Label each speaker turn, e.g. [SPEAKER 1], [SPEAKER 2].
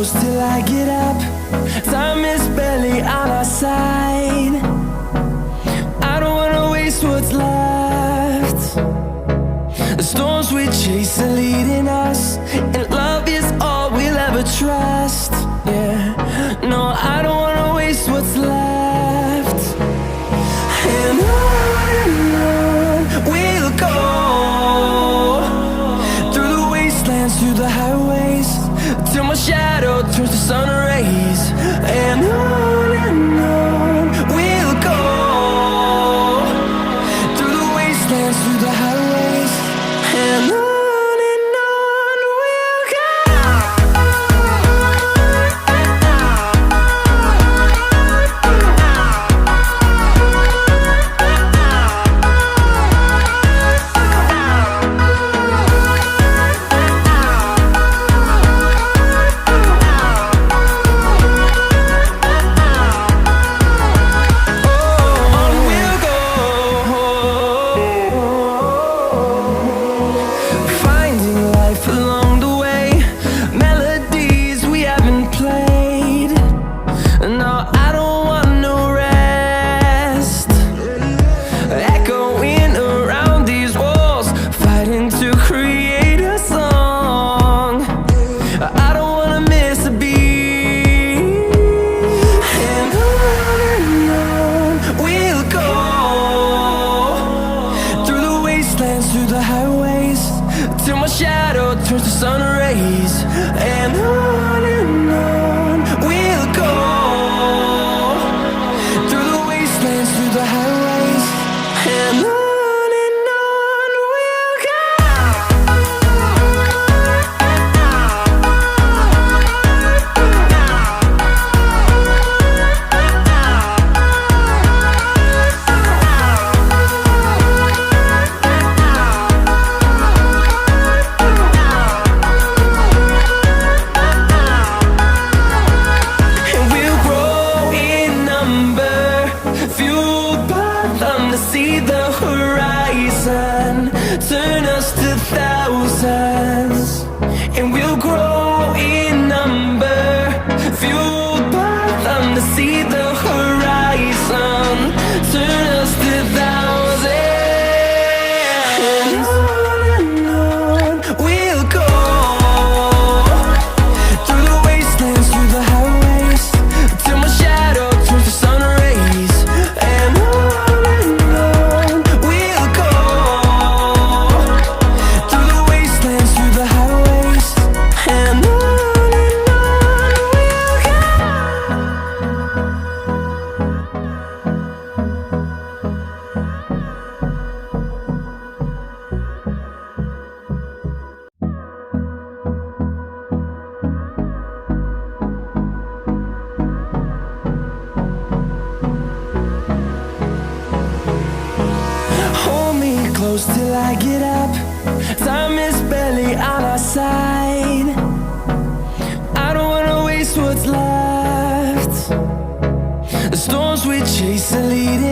[SPEAKER 1] close till I get up. Time is barely on our side. I don't wanna waste what's left. The storms we chase are leading us, and love is all we'll ever trust. Yeah, no, I don't wanna waste what's left. And on we'll go, through the wastelands, through the highways, till my shadow turns to sun rays. And on we'll go, through the wastelands, through the highways, and on. Through the highways, till my shadow turns to sun rays. And on we'll go, through the wastelands, through the highways, and on. Turn us to thousands, and we'll grow in number, fueled by them to see the horizon. Turn us to thousands, and on we'll go, through the wastelands, through the highways, till my shadow turns to sun rays. And on we'll go, through the wastelands, through the highways, and on we'll go. Hold me close till I get up. Time is barely on our side. I don't wanna waste what's left. The storms we chase are leading